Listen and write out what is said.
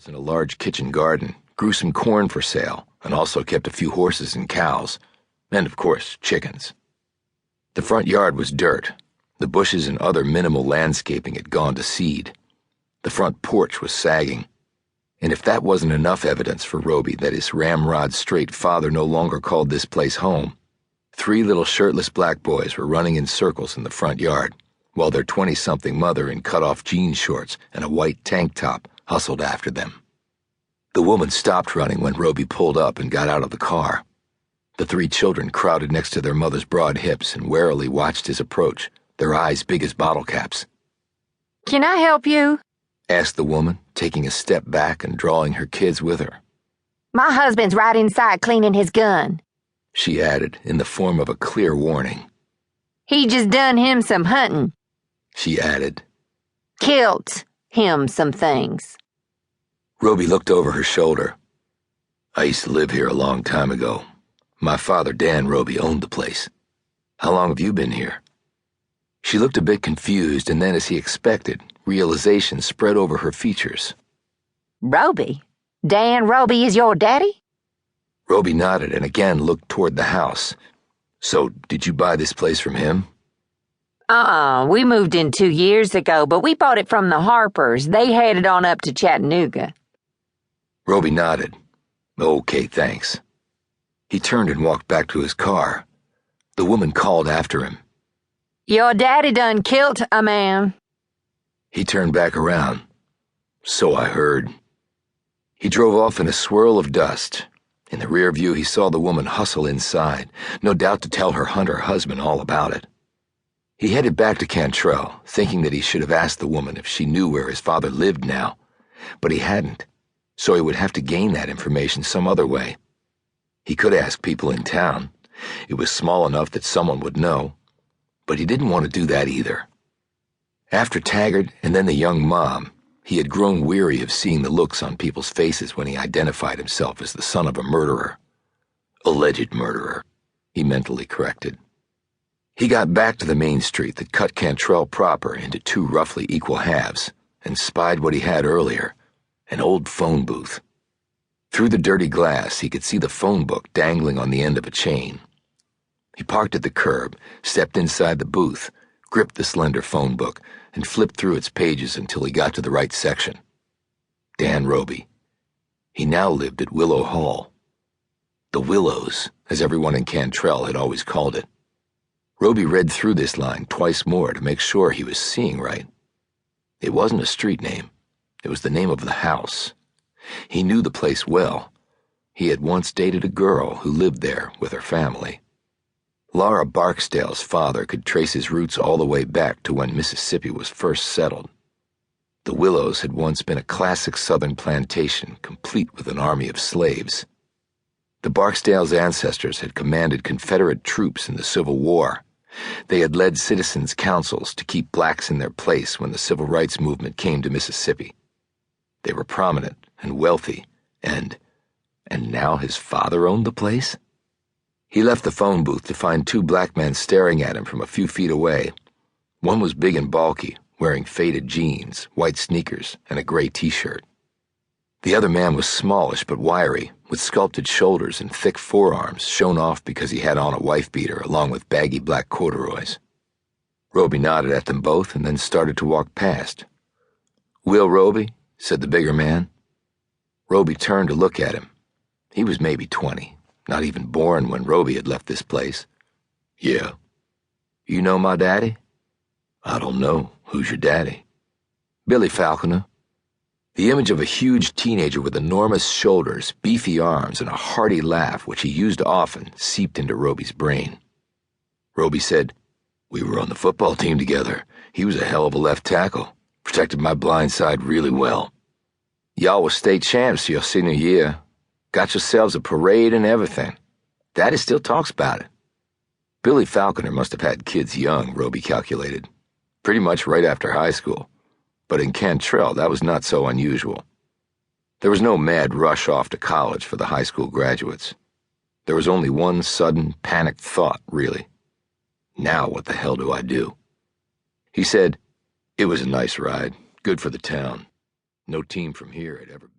In a large kitchen garden, grew some corn for sale, and also kept a few horses and cows, and of course, chickens. The front yard was dirt. The bushes and other minimal landscaping had gone to seed. The front porch was sagging. And if that wasn't enough evidence for Robie that his ramrod-straight father no longer called this place home, 3 little shirtless black boys were running in circles in the front yard, while their 20-something mother in cut-off jean shorts and a white tank top hustled after them. The woman stopped running when Robie pulled up and got out of the car. The 3 children crowded next to their mother's broad hips and warily watched his approach, their eyes big as bottle caps. "Can I help you?" asked the woman, taking a step back and drawing her kids with her. "My husband's right inside cleaning his gun," she added in the form of a clear warning. "He just done him some hunting. She added. Killed him some things." Robie looked over her shoulder. "I used to live here a long time ago. My father, Dan Robie, owned the place. How long have you been here?" She looked a bit confused, and then, as he expected, realization spread over her features. "Robie? Dan Robie is your daddy?" Robie nodded and again looked toward the house. "So, did you buy this place from him?" We moved in 2 years ago, but we bought it from the Harpers. They headed on up to Chattanooga." Robie nodded. "Okay, thanks." He turned and walked back to his car. The woman called after him. "Your daddy done killed a man." He turned back around. "So I heard." He drove off in a swirl of dust. In the rear view, he saw the woman hustle inside, no doubt to tell her hunter husband all about it. He headed back to Cantrell, thinking that he should have asked the woman if she knew where his father lived now, but he hadn't, so he would have to gain that information some other way. He could ask people in town. It was small enough that someone would know, but he didn't want to do that either. After Taggart and then the young mom, he had grown weary of seeing the looks on people's faces when he identified himself as the son of a murderer. Alleged murderer, he mentally corrected. He got back to the main street that cut Cantrell proper into 2 roughly equal halves and spied what he had earlier, an old phone booth. Through the dirty glass, he could see the phone book dangling on the end of a chain. He parked at the curb, stepped inside the booth, gripped the slender phone book, and flipped through its pages until he got to the right section. Dan Robie. He now lived at Willow Hall. The Willows, as everyone in Cantrell had always called it. Robie read through this line twice more to make sure he was seeing right. It wasn't a street name. It was the name of the house. He knew the place well. He had once dated a girl who lived there with her family. Laura Barksdale's father could trace his roots all the way back to when Mississippi was first settled. The Willows had once been a classic southern plantation, complete with an army of slaves. The Barksdales' ancestors had commanded Confederate troops in the Civil War. They had led citizens' councils to keep blacks in their place when the Civil Rights Movement came to Mississippi. They were prominent and wealthy, and now his father owned the place? He left the phone booth to find 2 black men staring at him from a few feet away. One was big and bulky, wearing faded jeans, white sneakers, and a gray t-shirt. The other man was smallish but wiry, with sculpted shoulders and thick forearms shown off because he had on a wife-beater along with baggy black corduroys. Robie nodded at them both and then started to walk past. "Will Robie?" said the bigger man. Robie turned to look at him. He was maybe 20, not even born when Robie had left this place. "Yeah." "You know my daddy?" "I don't know. Who's your daddy?" "Billy Falconer." The image of a huge teenager with enormous shoulders, beefy arms, and a hearty laugh, which he used often, seeped into Robie's brain. Robie said, "We were on the football team together. He was a hell of a left tackle. Protected my blind side really well. Y'all were state champs your senior year. Got yourselves a parade and everything. Daddy still talks about it." Billy Falconer must have had kids young, Robie calculated. Pretty much right after high school. But in Cantrell, that was not so unusual. There was no mad rush off to college for the high school graduates. There was only one sudden, panicked thought, really. Now what the hell do I do? He said, "It was a nice ride, good for the town. No team from here had ever beaten."